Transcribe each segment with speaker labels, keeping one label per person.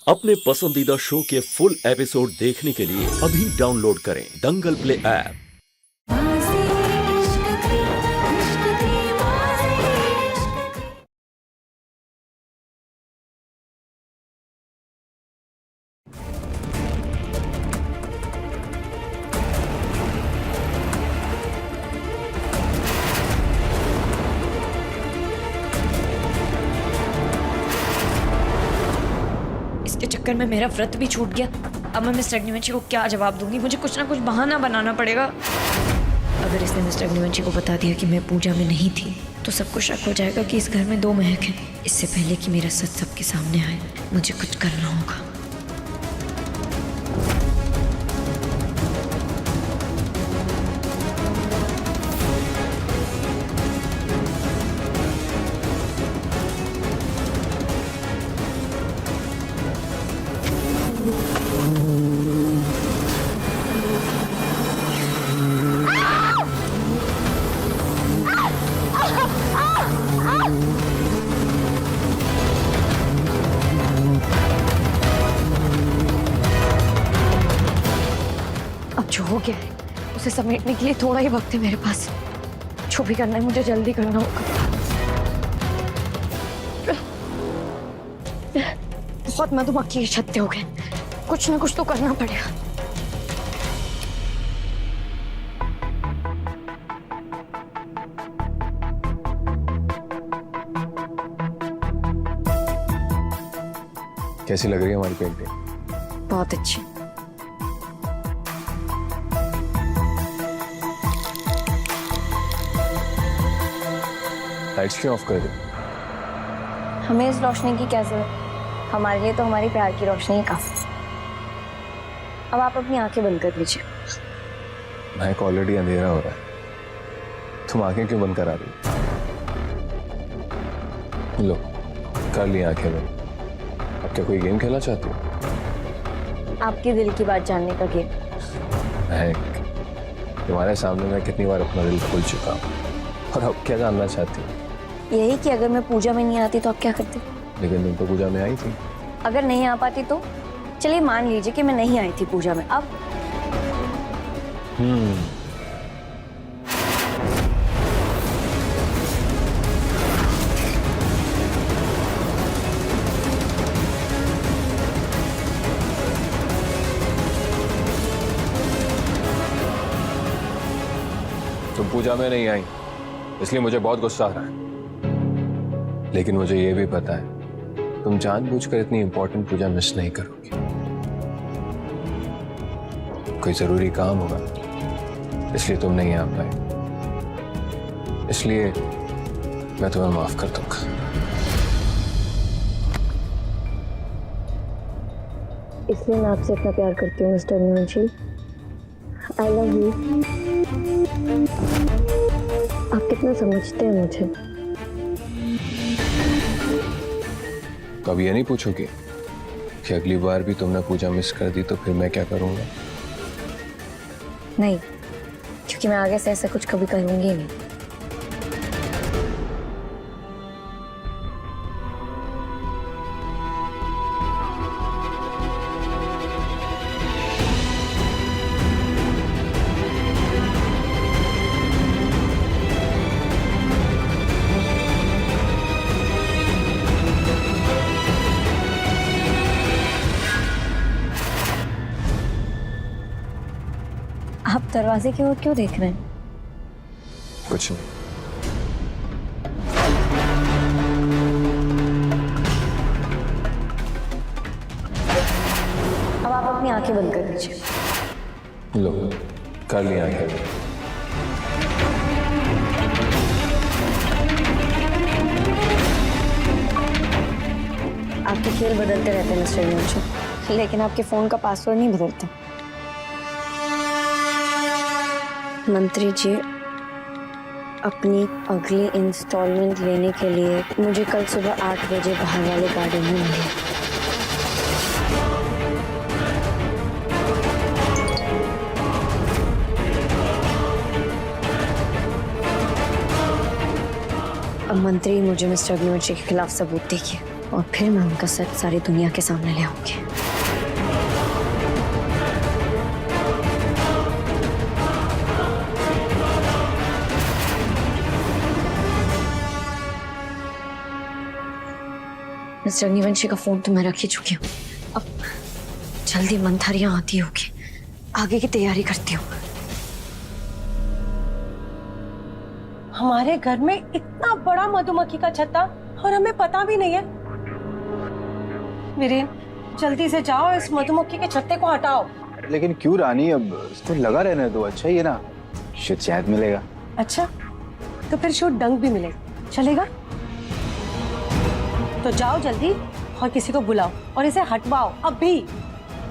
Speaker 1: अपने पसंदीदा शो के फुल एपिसोड देखने के लिए अभी डाउनलोड करें दंगल प्ले ऐप।
Speaker 2: इसके चक्कर में मेरा व्रत भी छूट गया। अब मैं मिस्टर अग्निवंशी को क्या जवाब दूंगी? मुझे कुछ ना कुछ बहाना बनाना पड़ेगा। अगर इसने मिस्टर अग्निवंशी को बता दिया कि मैं पूजा में नहीं थी तो सबको शक हो जाएगा कि इस घर में 2 महक हैं। इससे पहले कि मेरा सच सबके सामने आए मुझे कुछ करना होगा। अब जो हो गया है उसे समेटने के लिए थोड़ा ही वक्त है मेरे पास। जो भी करना है मुझे जल्दी करना होगा। बहुत मधुमक्खी के छत्ते हो गए। कुछ ना कुछ तो करना पड़ेगा।
Speaker 3: कैसी लग रही है हमारी पेंटिंग?
Speaker 2: बहुत अच्छी।
Speaker 3: लाइट्स क्यों ऑफ कर दी?
Speaker 4: हमें इस रोशनी की क्या जरूरत? हमारे लिए तो हमारी प्यार की रोशनी ही काफी। अब आप अपनी आंखें बंद कर लीजिए।
Speaker 3: महक, ऑलरेडी अंधेरा हो रहा है, तुम आंखें क्यों बंद करा रही? लो, कर ली आंखें बंद। अब क्या कोई गेम खेलना चाहती हो?
Speaker 4: आपके दिल की बात जानने का गेम।
Speaker 3: महक, तुम्हारे सामने मैं कितनी बार अपना दिल खोल चुका हूँ, और अब क्या जानना चाहती हो?
Speaker 4: यही कि अगर मैं पूजा में नहीं आती तो आप क्या करते?
Speaker 3: लेकिन तुम तो पूजा में आई थी।
Speaker 4: अगर नहीं आ पाती तो चलिए मान लीजिए कि मैं नहीं आई थी पूजा में। अब
Speaker 3: तुम पूजा में नहीं आई इसलिए मुझे बहुत गुस्सा आ रहा है, लेकिन मुझे ये भी पता है तुम जानबूझकर इतनी इंपॉर्टेंट पूजा मिस नहीं करोगी। कोई जरूरी काम होगा इसलिए तुम नहीं आ पाए, इसलिए मैं तुम्हें माफ कर दूंगा।
Speaker 4: इसलिए मैं आपसे इतना प्यार करती हूँ mister Agnivanshi. I love you. आप कितना समझते हैं मुझे।
Speaker 3: तो अब ये नहीं पूछोगे कि अगली बार भी तुमने पूजा मिस कर दी तो फिर मैं क्या करूंगा?
Speaker 4: नहीं, क्योंकि मैं आगे से ऐसा कुछ कभी करूंगी ही नहीं। आप दरवाजे की ओर क्यों देख रहे हैं?
Speaker 3: कुछ नहीं।
Speaker 4: अब आप अपनी आंखें बंद कर लीजिए।
Speaker 3: लो, कर ली आंखें बंद।
Speaker 4: आपके खेल बदलते रहते हैं मिस्टर अग्निवंशी, लेकिन आपके फोन का पासवर्ड नहीं बदलता। मंत्री जी, अपनी अगली इंस्टॉलमेंट लेने के लिए मुझे कल सुबह 8 बजे बाहर वाले गार्डन में मिले। अब मंत्री मुझे मिस्टर अग्निवंशी के खिलाफ सबूत देखिए। और फिर मैं उनका सच सारी दुनिया के सामने ले आऊंगी। मिस्टर अग्निवंशी का फोन तो मैं रख ही चुकी हूँ। अब जल्दी मंथर यहाँ आती होगी, आगे की तैयारी करती हूँ।
Speaker 5: हमारे घर में इतना बड़ा मधुमक्खी का छत्ता और हमें पता भी नहीं है। वीरेन, जल्दी से जाओ, इस मधुमक्खी के छत्ते को हटाओ।
Speaker 6: लेकिन क्यों रानी, अब इसको लगा रहने दो, अच्छा ही है ना, शायद शहद मिलेगा।
Speaker 5: अच्छा, तो फिर शुद्ध डंक भी मिलेगा, चलेगा? तो जाओ जल्दी और किसी को बुलाओ और इसे हटवाओ अभी।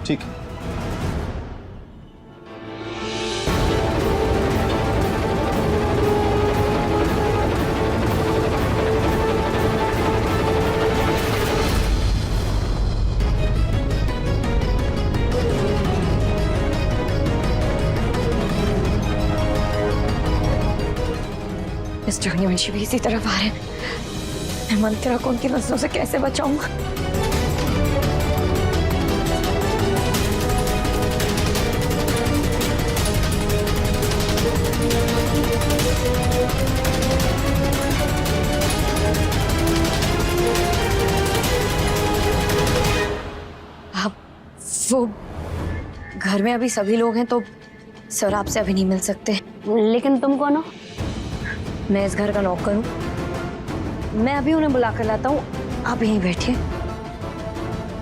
Speaker 6: ठीक है।
Speaker 2: मिस्टर अग्निवंशी भी इसी तरफ आ रहे हैं। मैं मंत्रा को उनकी नजरों से कैसे बचाऊंगा?
Speaker 4: अब वो घर में अभी सभी लोग हैं तो सर आपसे अभी नहीं मिल सकते। लेकिन तुम कौन हो? मैं इस घर का नौकर हूँ। मैं अभी उन्हें बुला कर लाता हूँ, आप यहीं बैठिए,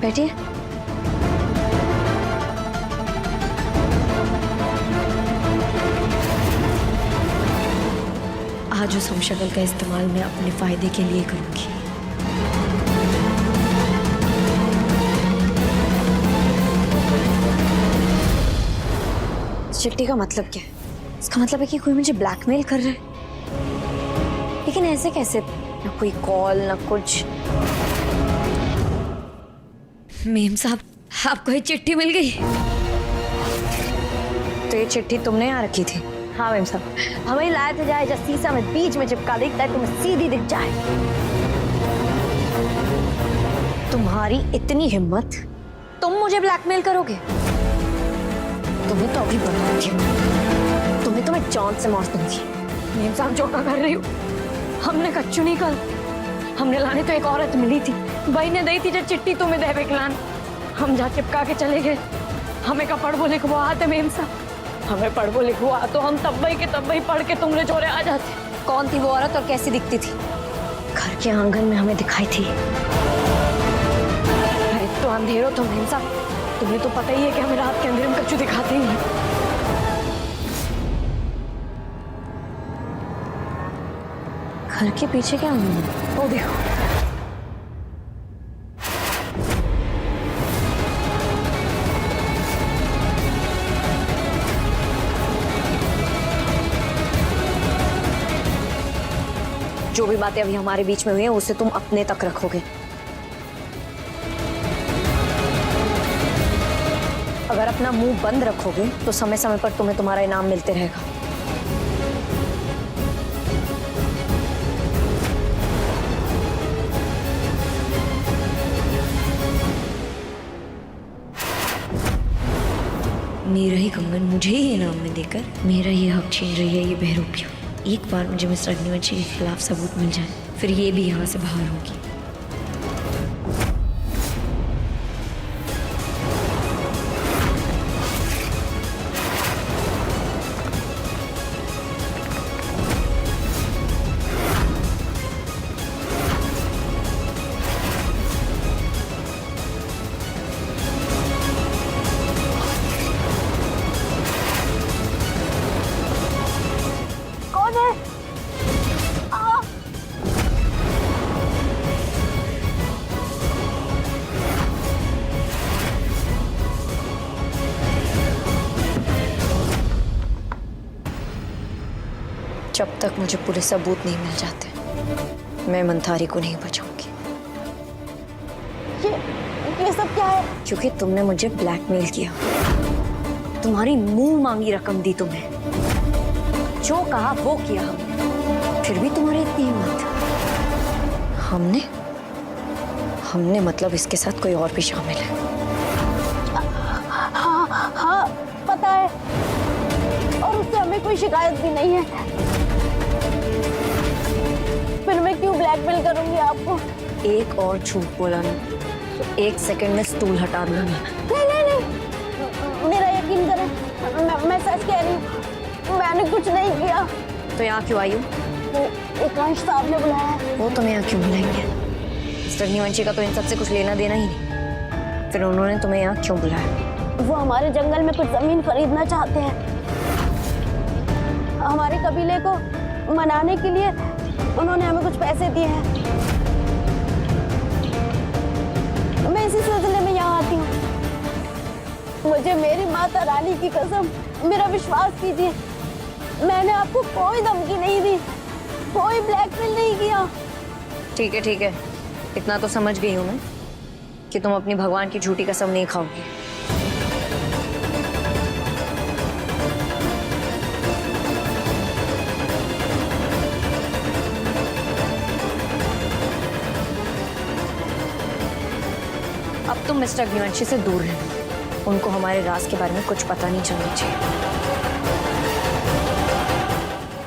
Speaker 4: बैठिए। आज उस हमशक्ल का इस्तेमाल मैं अपने फायदे के लिए करूंगी। चिट्ठी का मतलब क्या है? इसका मतलब है कि कोई मुझे ब्लैकमेल कर रहा है। लेकिन ऐसे कैसे? ना कोई कॉल ना कुछ।
Speaker 2: मेम साहब, आपको ये चिट्ठी मिल गई?
Speaker 4: तो ये चिट्ठी तुमने यहाँ रखी थी? हाँ मैम साहब, हमें लाए थे जाए जब शीशा में बीच में चिपका दिखता है तुम्हें सीधी दिख जाए। तुम्हारी इतनी हिम्मत, तुम मुझे ब्लैकमेल करोगे? तुम्हें तो अभी बताऊंगी, तुम्हें चांद से मार दूंगी।
Speaker 2: मेम साहब, जो कर रही हो? हमने कच्चू नहीं कल, हमने लाने तो एक औरत मिली थी, भाई ने दी थी जो चिट्ठी तुम्हें दे बेकलान। हम जहाँ चिपका के चले गए, हमें का पढ़ बोले वो आते मेम साहब, हमें पढ़ बोले हुआ तो हम तब वही पढ़ के तुमने चोरे आ जाते।
Speaker 4: कौन थी वो औरत और कैसी दिखती थी? घर के आंगन में हमें दिखाई थी।
Speaker 2: तो अंधेरो तो मेम साहब, तुम्हें तो पता ही है कि हमें रात के अंधेरे में कच्चू दिखाते ही हैं।
Speaker 4: घर के पीछे क्या आंगन?
Speaker 2: वो देखो,
Speaker 4: जो भी बातें अभी हमारे बीच में हुई हैं उसे तुम अपने तक रखोगे। अगर अपना मुंह बंद रखोगे तो समय समय पर तुम्हें तुम्हारा इनाम मिलते रहेगा।
Speaker 2: मेरा ही कंगन मुझे ही इनाम में देकर मेरा ये हक छीन रही है ये बहरूपिया। एक बार मुझे मिस्टर अग्निवंशी के खिलाफ सबूत मिल जाए, फिर ये भी यहाँ से बाहर होगी।
Speaker 4: जब तक मुझे पूरे सबूत नहीं मिल जाते, मैं मंथारी को नहीं बचाऊंगी।
Speaker 5: ये सब क्या है?
Speaker 4: क्योंकि तुमने मुझे ब्लैकमेल किया, तुम्हारी मुंह मांगी रकम दी तुम्हें, जो कहा वो किया हमने, फिर भी तुम्हारी इतनी हिम्मत। हमने मतलब इसके साथ कोई और भी शामिल है।
Speaker 7: हाँ पता है, और उससे हमें कोई शिकायत भी नहीं है। फिर मैं क्यों ब्लैकमेल करूंगी आपको?
Speaker 4: एक और झूठ बोला ना तो 1 सेकंड में स्टूल हटा दूंगी।
Speaker 7: नहीं नहीं नहीं, मेरा यकीन करें, मैं सच कह रही हूँ, मैंने कुछ नहीं किया।
Speaker 4: तो यहाँ क्यों आई हो?
Speaker 7: वो एकांश साहब ने बुलाया है।
Speaker 4: वो तुम्हें यहाँ क्यों बुलाएंगे? मिस्टर अग्निवंशी का तो इन सबसे कुछ लेना देना ही नहीं, फिर उन्होंने तुम्हें यहाँ क्यों बुलाया?
Speaker 7: वो हमारे जंगल में कुछ जमीन खरीदना चाहते हैं। हमारे कबीले को मनाने के लिए उन्होंने हमें कुछ पैसे दिए हैं। मैं इसी सिलसिले में यहाँ आती हूँ। मुझे मेरी माता रानी की कसम, मेरा विश्वास कीजिए, मैंने आपको कोई धमकी नहीं दी, कोई ब्लैकमेल नहीं किया।
Speaker 4: ठीक है, इतना तो समझ गई हूँ मैं कि तुम अपनी भगवान की झूठी कसम नहीं खाओगी। अब तुम मिस्टर अग्निवंशी से दूर रहना, उनको हमारे राज के बारे में कुछ पता नहीं चलना चाहिए।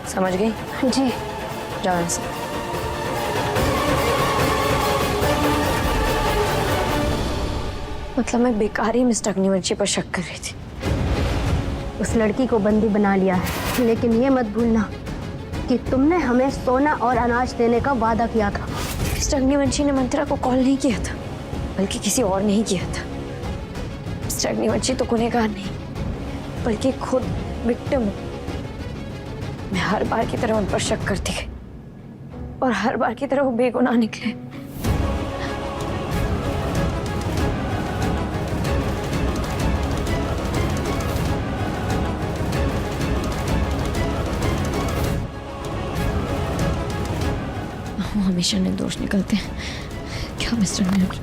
Speaker 4: समझ गई?
Speaker 7: जी।
Speaker 4: जाओ यहाँ से। मतलब मैं बेकार ही मिस्टर अग्निवंशी पर शक कर रही थी।
Speaker 7: उस लड़की को बंदी बना लिया है, लेकिन ये मत भूलना कि तुमने हमें सोना और अनाज देने का वादा किया था।
Speaker 4: मिस्टर अग्निवंशी ने मंत्रा को कॉल नहीं किया था, बल्कि किसी और ने ही किया था। मिस्टर अग्निवंशी तो गुनहगार नहीं, बल्कि खुद विक्टिम हूँ। मैं हर बार की तरह उन पर शक करती गई और हर बार की तरह वो बेगुनाह निकले। वो हमेशा निर्दोष निकलते हैं। क्या मिस्टर अग्निवंशी?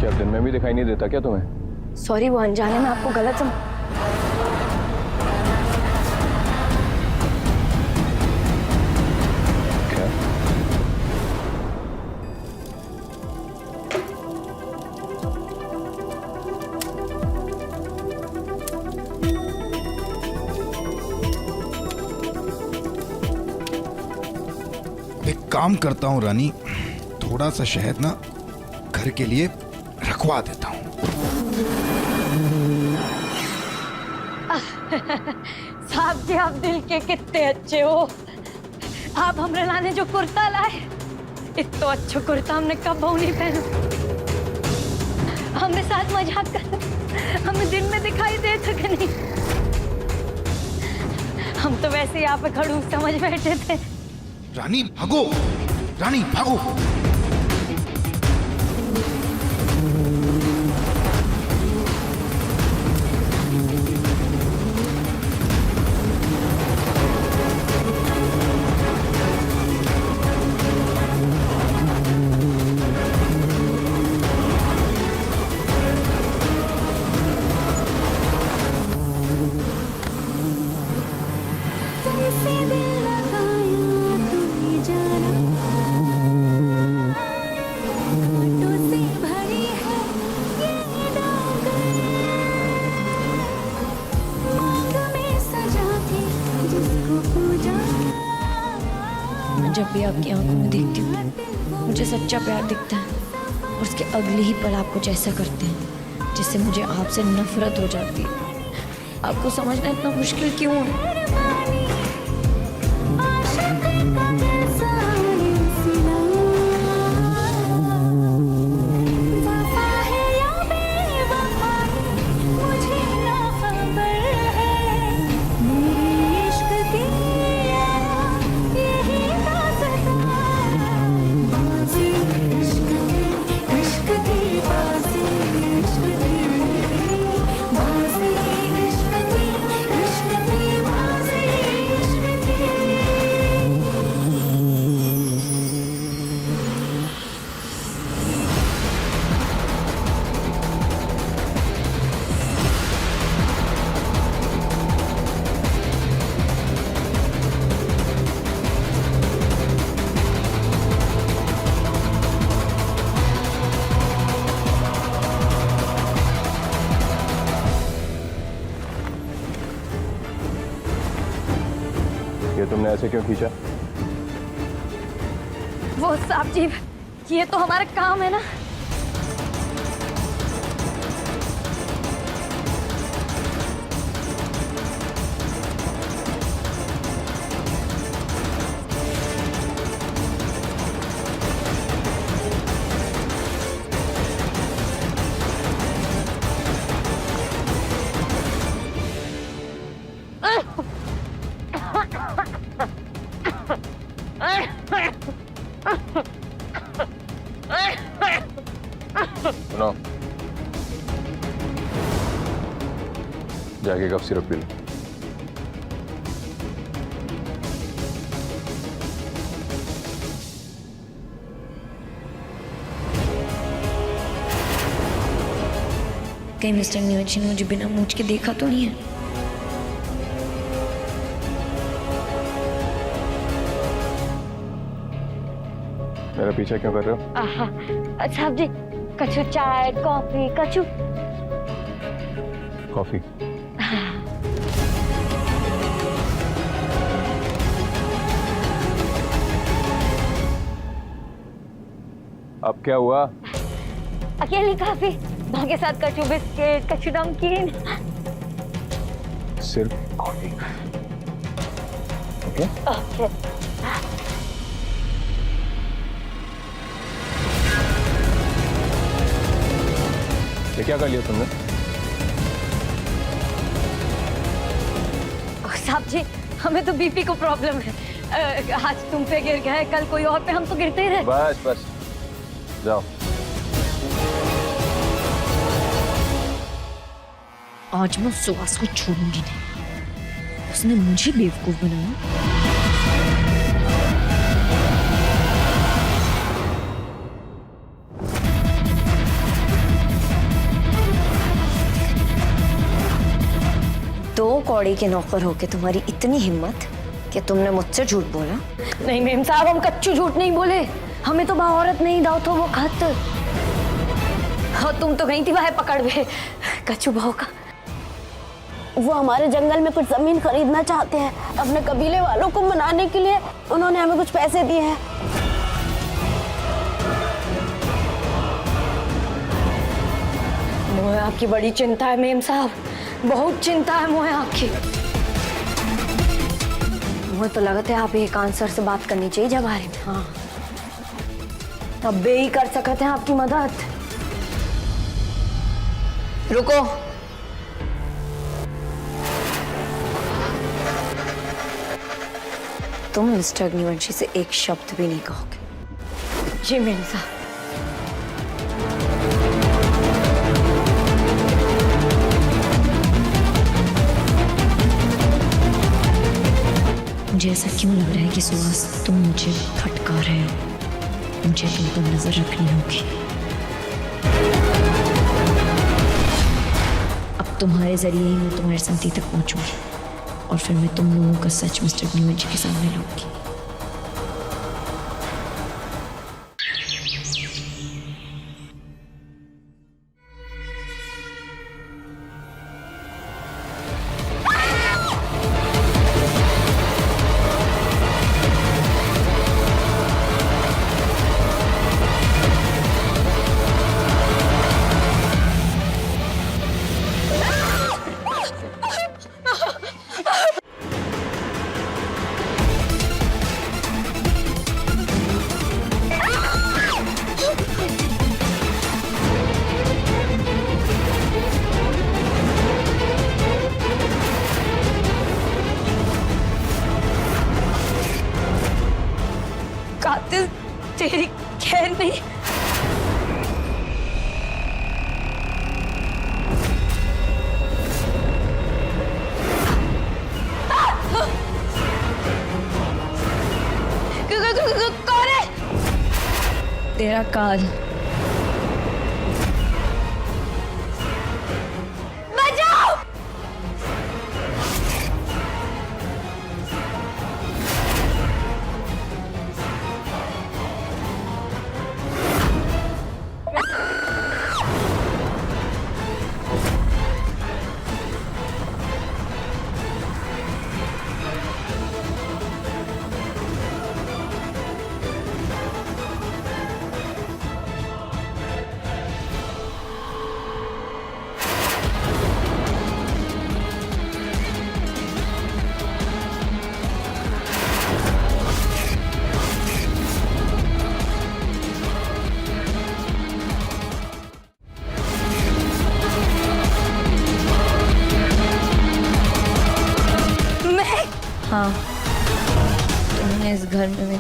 Speaker 3: क्या दिन में भी दिखाई नहीं देता क्या तुम्हें?
Speaker 4: सॉरी, वो अनजाने में आपको गलत समझ।
Speaker 3: क्या?
Speaker 8: एक काम करता हूँ रानी, थोड़ा सा शहद ना घर के लिए रखवा देता हूँ।
Speaker 7: साहब जी, आप दिल के कितने अच्छे हो। आप हमरे लाने जो कुर्ता लाए, इतना अच्छा कुर्ता हमने कब नहीं पहना। हमरे साथ मजाक कर, हमें दिन में दिखाई दे था कि नहीं? हम तो वैसे ही यहाँ पे खड़ूस समझ बैठे थे।
Speaker 8: रानी भागो, रानी भागो।
Speaker 2: जब भी आपकी आंखों में देखती हूँ मुझे सच्चा प्यार दिखता है और उसके अगले ही पल आप कुछ ऐसा करते हैं जिससे मुझे आपसे नफरत हो जाती है। आपको समझना इतना मुश्किल क्यों है?
Speaker 3: पीछे क्यों खींचा?
Speaker 4: वो साहब जी, ये तो हमारा काम है ना।
Speaker 3: सुनो, जाके कफ सिरप पी लो।
Speaker 2: कहीं मिस्टर न्यूची ने मुझे बिना मूंछ के देखा तो नहीं है?
Speaker 3: मेरा पीछा क्यों कर रहे हो?
Speaker 4: साहब जी, कछु चाय कॉफी कछु।
Speaker 3: कॉफी? अब क्या हुआ?
Speaker 4: अकेली काफी, माँ के साथ कछु बिस्किट कछु नमकीन।
Speaker 3: सिर्फ कॉफी? ओके?
Speaker 4: ओके।
Speaker 3: ये क्या कर लिया तुमने?
Speaker 4: साहब जी, हमें तो बीपी को प्रॉब्लम है। आज तुम पे गिर गए, कल कोई और पे, हम तो गिरते ही रहे।
Speaker 3: बस बस, जाओ।
Speaker 2: आज मैं सुहास को छोड़ूंगी नहीं। उसने मुझे बेवकूफ बनाया।
Speaker 4: दो कौड़ी के नौकर होके तुम्हारी इतनी हिम्मत कि तुमने मुझसे झूठ बोला? नहीं मेम साहब, हम कच्चू झूठ नहीं बोले। हमें तो बा औरत नहीं दाव तो वो खत। और तुम तो गई थी वह पकड़ में कच्चू भाव का।
Speaker 7: वो हमारे जंगल में कुछ जमीन खरीदना चाहते हैं अपने कबीले वालों को मनाने के लिए। उन्होंने हमें कुछ पैसे दिए हैं।
Speaker 4: मोहे आपकी बड़ी चिंता है मेम साहब, बहुत चिंता है मोहे आपकी। मुझे तो लगता है आप एक आंसर से बात करनी चाहिए जब बारे में। हाँ, अब बे ही कर सकते हैं आपकी मदद। रुको,
Speaker 2: तुम मिस्टर अग्निवंशी से एक शब्द भी नहीं कहोगे।
Speaker 4: जी मेम साहब।
Speaker 2: मुझे ऐसा क्यों लग रहा है कि सुहास तुम मुझे खटका रहे हो? मुझे तुम पर नजर रखनी होगी। अब तुम्हारे जरिए ही मैं तुम्हारी संति तक पहुंचूंगी और फिर मैं तुम लोगों का सच मिस्टर अग्निवंशी के सामने लाऊंगी।
Speaker 4: कातिल तेरी खैर नहीं। कौन है?
Speaker 2: तेरा काल।
Speaker 4: बचाओ!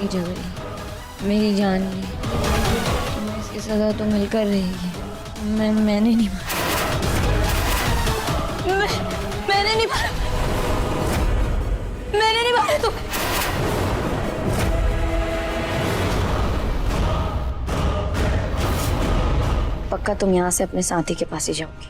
Speaker 2: की जबरी मेरी जान ली, तुम्हें इसकी सजा तो मिलकर रहेगी। मैंने नहीं मारा, मैंने नहीं मारा, मैंने नहीं मारा तुम्हें।
Speaker 4: पक्का तुम यहाँ से अपने साथी के पास ही जाओगी?